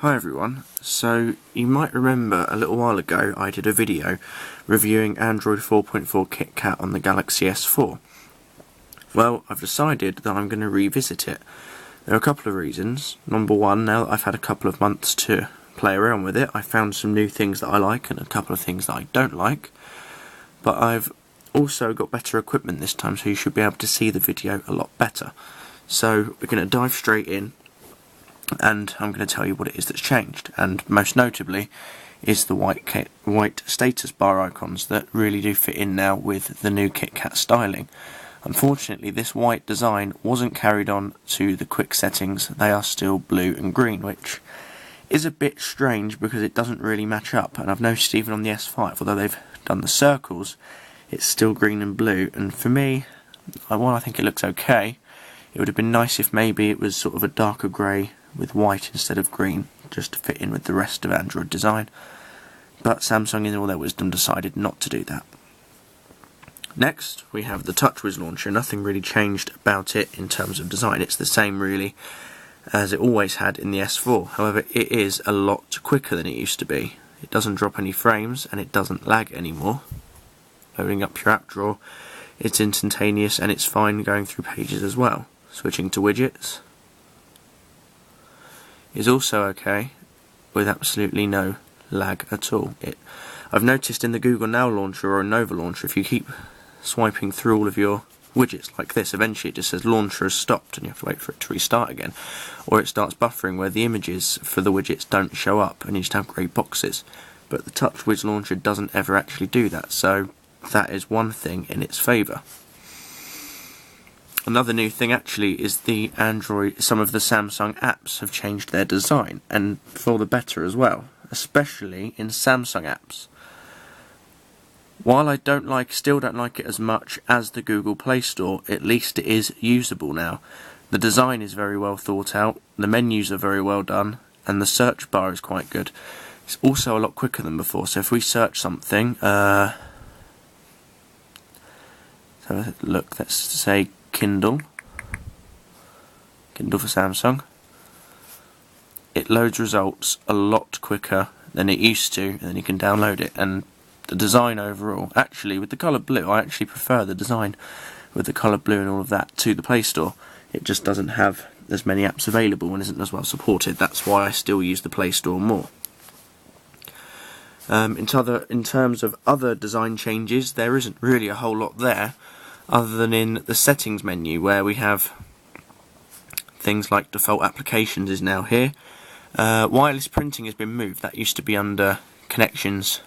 Hi everyone, so you might remember a little while ago I did a video reviewing Android 4.4 KitKat on the Galaxy S4. Well, I've decided that I'm going to revisit it. There are a couple of reasons. Number one, now that I've had a couple of months to play around with it, I found some new things that I like and a couple of things that I don't like. But I've also got better equipment this time, so you should be able to see the video a lot better. So we're going to dive straight in, and I'm going to tell you what it is that's changed, and most notably is the white status bar icons that really do fit in now with the new KitKat styling. Unfortunately, this white design wasn't carried on to the quick settings. They are still blue and green, which is a bit strange because it doesn't really match up, and I've noticed even on the S5, although they've done the circles, it's still green and blue, and for me, while I think it looks okay, it would have been nice if maybe it was sort of a darker grey with white instead of green, just to fit in with the rest of Android design. But Samsung, in all their wisdom, decided not to do that. Next, we have the TouchWiz launcher. Nothing really changed about it in terms of design. It's the same, really, as it always had in the S4. However, it is a lot quicker than it used to be. It doesn't drop any frames, and it doesn't lag anymore. Loading up your app drawer, it's instantaneous, and it's fine going through pages as well. Switching to widgets is also okay, with absolutely no lag at all. I've noticed in the Google Now launcher or Nova launcher, if you keep swiping through all of your widgets like this, eventually it just says launcher has stopped and you have to wait for it to restart again, or it starts buffering where the images for the widgets don't show up and you just have grey boxes. But the TouchWiz launcher doesn't ever actually do that, so that is one thing in its favour. Another new thing actually is some of the Samsung apps have changed their design, and for the better as well, especially in Samsung apps. While I still don't like it as much as the Google Play Store, at least it is usable now. The design is very well thought out, the menus are very well done, and the search bar is quite good. It's also a lot quicker than before, so if we search something, let's have a look, let's say Kindle for Samsung. It loads results a lot quicker than it used to, and then you can download it. And the design overall, actually with the colour blue, I actually prefer the design with the colour blue and all of that to the Play Store. It just doesn't have as many apps available and isn't as well supported. That's why I still use the Play Store more. In terms of other design changes, there isn't really a whole lot there, other than in the settings menu, where we have things like default applications is now here. Wireless printing has been moved. That used to be under connections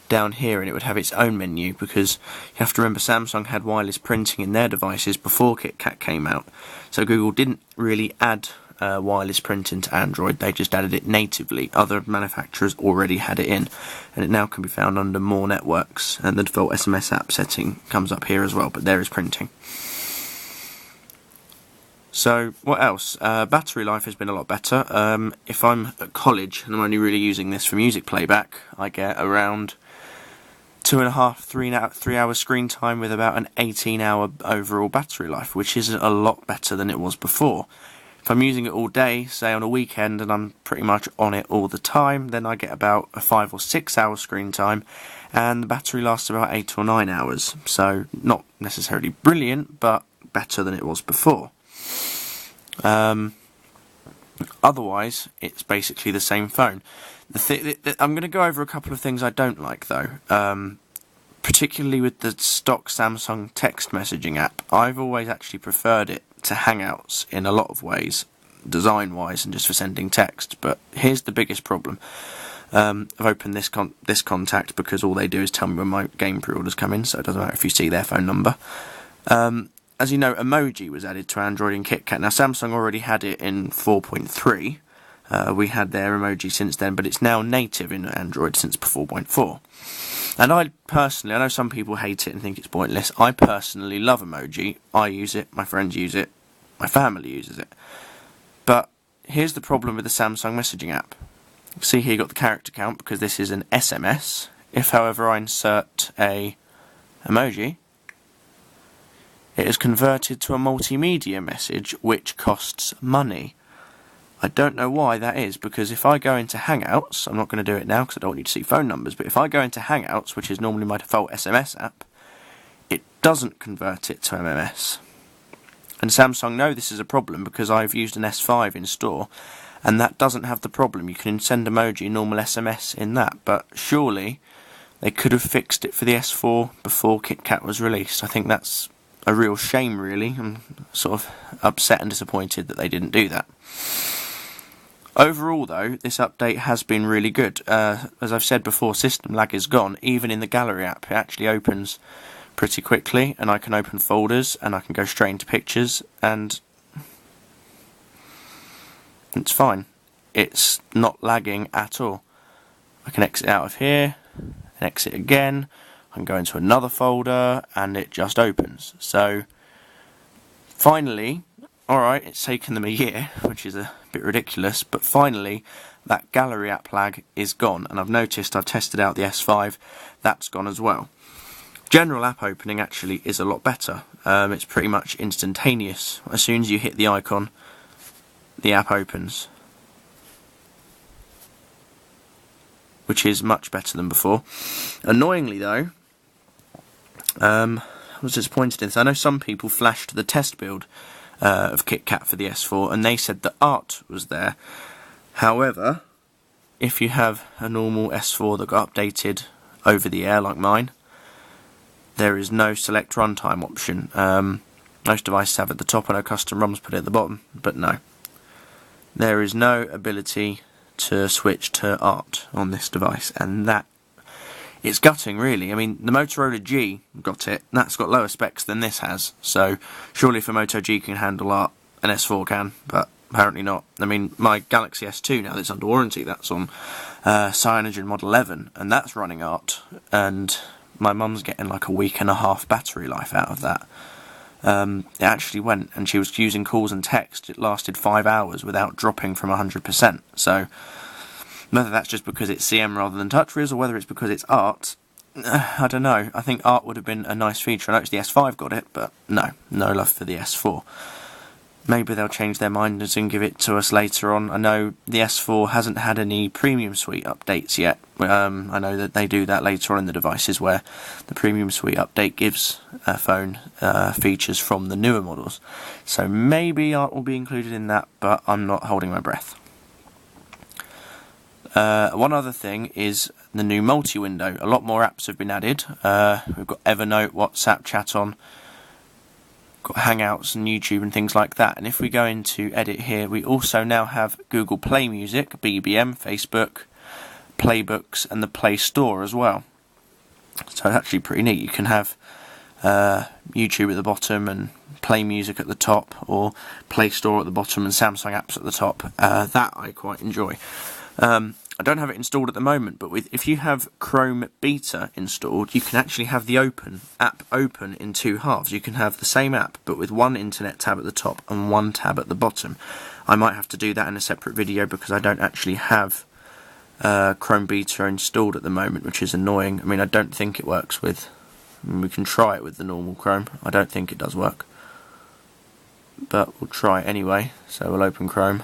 down here, and it would have its own menu, because you have to remember Samsung had wireless printing in their devices before KitKat came out, so Google didn't really add wireless printing to Android, they just added it natively. Other manufacturers already had it in, and it now can be found under more networks, and the default SMS app setting comes up here as well, but there is printing. So what else? Battery life has been a lot better. If I'm at college and I'm only really using this for music playback, I get around 2.5, 3 hours screen time with about an 18-hour overall battery life, which is a lot better than it was before. If I'm using it all day, say on a weekend, and I'm pretty much on it all the time, then I get about a 5 or 6 hour screen time, and the battery lasts about 8 or 9 hours. So not necessarily brilliant, but better than it was before. Otherwise, it's basically the same phone. I'm going to go over a couple of things I don't like though, particularly with the stock Samsung text messaging app. I've always actually preferred it to Hangouts in a lot of ways, design-wise and just for sending text. But here's the biggest problem. I've opened this contact because all they do is tell me when my game pre-orders come in, so it doesn't matter if you see their phone number. As you know, emoji was added to Android in KitKat. Now, Samsung already had it in 4.3. We had their emoji since then, but it's now native in Android since 4.4. And I know some people hate it and think it's pointless. I personally love emoji. I use it, my friends use it, my family uses it. But here's the problem with the Samsung messaging app. See here, you've got the character count because this is an SMS. If, however, I insert a emoji, it is converted to a multimedia message, which costs money. I don't know why that is, because if I go into Hangouts, I'm not going to do it now because I don't want you to see phone numbers, but if I go into Hangouts, which is normally my default SMS app, it doesn't convert it to MMS. And Samsung know this is a problem because I've used an S5 in store, and that doesn't have the problem. You can send emoji, normal SMS in that, but surely they could have fixed it for the S4 before KitKat was released. I think that's a real shame, really. I'm sort of upset and disappointed that they didn't do that. Overall, though, this update has been really good. As I've said before, system lag is gone. Even in the gallery app, it actually opens pretty quickly, and I can open folders, and I can go straight into pictures, and it's fine. It's not lagging at all. I can exit out of here, and exit again. I can go into another folder, and it just opens. So, finally, alright, it's taken them a year, which is a bit ridiculous, but finally that gallery app lag is gone, and I've noticed I've tested out the S5, that's gone as well. General app opening actually is a lot better. It's pretty much instantaneous. As soon as you hit the icon, the app opens, which is much better than before. Annoyingly though, I was disappointed in this. I know some people flashed the test build of KitKat for the S4, and they said that art was there. However, if you have a normal S4 that got updated over the air like mine, there is no select runtime option. Most devices have it at the top. I know custom ROMs put it at the bottom, but no. There is no ability to switch to art on this device, and that it's gutting, really. I mean, the Motorola G got it. That's got lower specs than this has, so surely if a Moto G can handle art, an S4 can, but apparently not. I mean, my Galaxy S2 now that's under warranty, that's on Cyanogen Mod 11, and that's running art, and my mum's getting like a week and a half battery life out of that. It actually went, and she was using calls and text, it lasted 5 hours without dropping from 100%, so whether that's just because it's CM rather than TouchWiz, or whether it's because it's art, I don't know. I think art would have been a nice feature. I noticed the S5 got it, but no love for the S4. Maybe they'll change their minds and give it to us later on. I know the S4 hasn't had any Premium Suite updates yet. I know that they do that later on in the devices, where the Premium Suite update gives a phone features from the newer models. So maybe art will be included in that, but I'm not holding my breath. One other thing is the new multi-window. A lot more apps have been added. We've got Evernote, WhatsApp, Chat On, got Hangouts and YouTube and things like that. And if we go into edit here, we also now have Google Play Music, BBM, Facebook, Playbooks, and the Play Store as well. So it's actually pretty neat. You can have YouTube at the bottom and Play Music at the top, or Play Store at the bottom and Samsung apps at the top. That I quite enjoy. I don't have it installed at the moment, but if you have Chrome Beta installed, you can actually have the app open in two halves. You can have the same app, but with one internet tab at the top and one tab at the bottom. I might have to do that in a separate video because I don't actually have Chrome Beta installed at the moment, which is annoying. I mean, I don't think it works with... we can try it with the normal Chrome. I don't think it does work, but we'll try it anyway. So we'll open Chrome.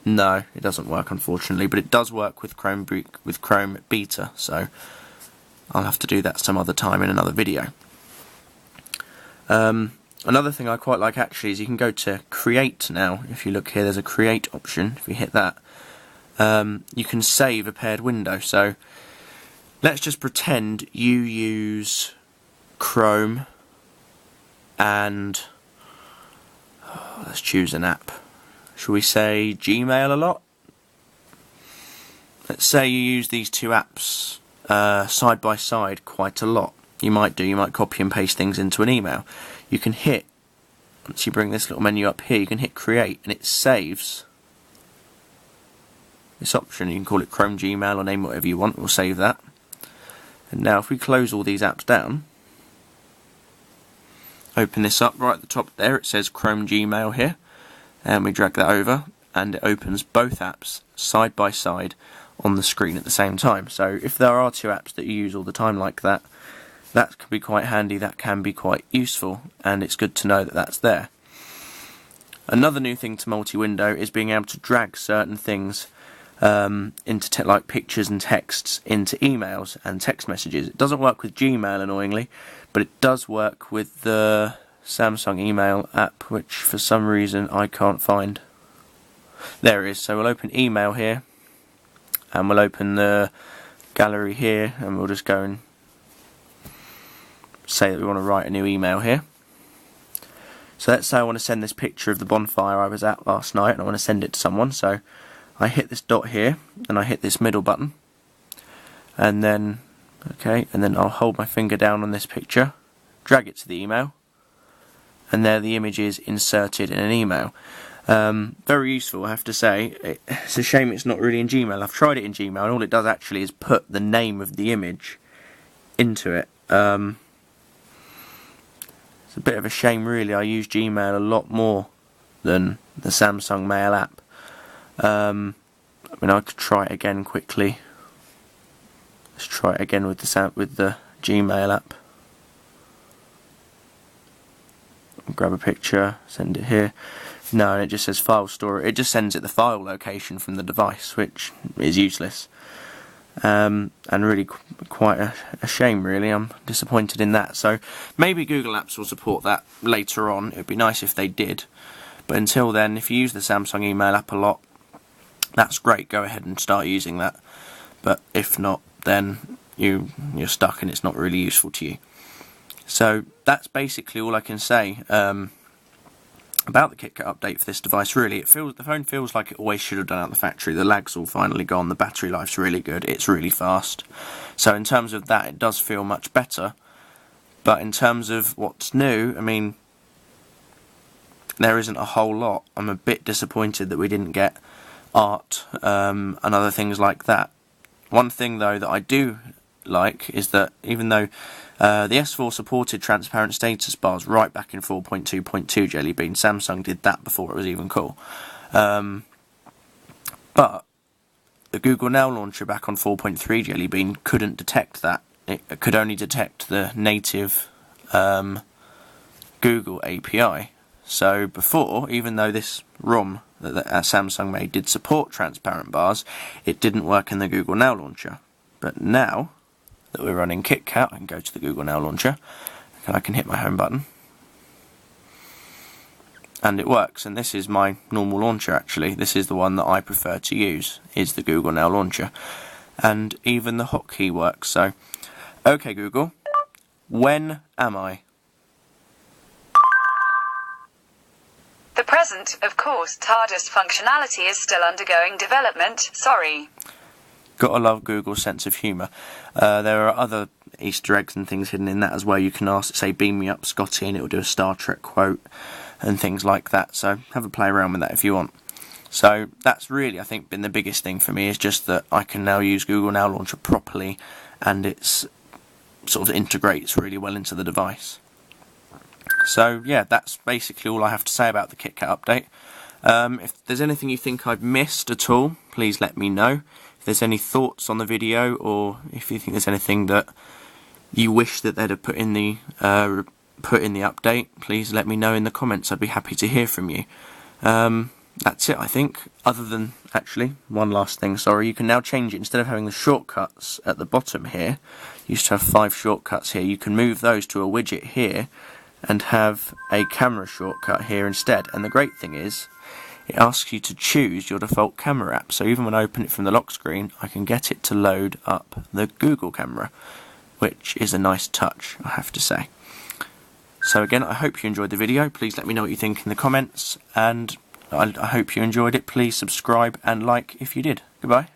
No, it doesn't work, unfortunately, but it does work with Chrome Beta, so I'll have to do that some other time in another video. Another thing I quite like actually is you can go to Create now. If you look here, there's a Create option. If you hit that, you can save a paired window. So let's just pretend you use Chrome and let's choose an app. Shall we say Gmail a lot? Let's say you use these two apps side by side quite a lot. You might copy and paste things into an email. You can hit, once you bring this little menu up here, you can hit Create, and it saves this option. You can call it Chrome Gmail or name whatever you want. We'll save that. And now if we close all these apps down, open this up, right at the top there it says Chrome Gmail here. And we drag that over, and it opens both apps side by side on the screen at the same time. So if there are two apps that you use all the time like that, that can be quite handy, that can be quite useful, and it's good to know that that's there. Another new thing to multi-window is being able to drag certain things into like pictures and texts into emails and text messages. It doesn't work with Gmail, annoyingly, but it does work with the Samsung email app, which for some reason I can't find. There it is. So we'll open email here, and we'll open the gallery here, and we'll just go and say that we want to write a new email here. So let's say I want to send this picture of the bonfire I was at last night, and I want to send it to someone. So I hit this dot here, and I hit this middle button, and then I'll hold my finger down on this picture, drag it to the email, and there the image is inserted in an email. Very useful, I have to say. It's a shame it's not really in Gmail. I've tried it in Gmail, and all it does actually is put the name of the image into it. It's a bit of a shame, really. I use Gmail a lot more than the Samsung Mail app. I mean, I could try it again quickly. Let's try it again with the Gmail app. Grab a picture, send it here. No, and it just says file store. It just sends it the file location from the device, which is useless. And really quite a shame, really. I'm disappointed in that. So maybe Google Apps will support that later on. It would be nice if they did. But until then, if you use the Samsung email app a lot, that's great. Go ahead and start using that. But if not, then you're stuck and it's not really useful to you. So that's basically all I can say about the KitKat update for this device. Really, the phone feels like it always should have done out the factory. The lag's all finally gone. The battery life's really good. It's really fast. So in terms of that, it does feel much better. But in terms of what's new, I mean, there isn't a whole lot. I'm a bit disappointed that we didn't get art and other things like that. One thing though that I do like is that even though the S4 supported transparent status bars right back in 4.2.2 Jelly Bean, Samsung did that before it was even cool. But the Google Now Launcher back on 4.3 Jelly Bean couldn't detect that. It could only detect the native Google API. So before, even though this ROM that Samsung made did support transparent bars, it didn't work in the Google Now Launcher. But now that we're running KitKat, I can go to the Google Now Launcher, and I can hit my home button, and it works. And this is my normal launcher, actually. This is the one that I prefer to use, is the Google Now Launcher. And even the hotkey works. So, okay Google, when am I? The present, of course, TARDIS functionality is still undergoing development, sorry. Gotta love Google's sense of humour. There are other Easter eggs and things hidden in that as well. You can ask, say, beam me up Scotty, and it'll do a Star Trek quote and things like that. So have a play around with that if you want. So that's really, I think, been the biggest thing for me, is just that I can now use Google Now Launcher properly, and it's sort of integrates really well into the device. So yeah, that's basically all I have to say about the KitKat update. If there's anything you think I've missed at all, please let me know. If there's any thoughts on the video, or if you think there's anything that you wish that they'd have put in the update, please let me know in the comments. I'd be happy to hear from you. That's it, I think. Other than, actually, one last thing, sorry, you can now change it. Instead of having the shortcuts at the bottom here, you used to have 5 shortcuts here. You can move those to a widget here and have a camera shortcut here instead. And the great thing is, it asks you to choose your default camera app. So even when I open it from the lock screen, I can get it to load up the Google camera, which is a nice touch, I have to say. So again, I hope you enjoyed the video. Please let me know what you think in the comments, and I hope you enjoyed it. Please subscribe and like if you did. Goodbye.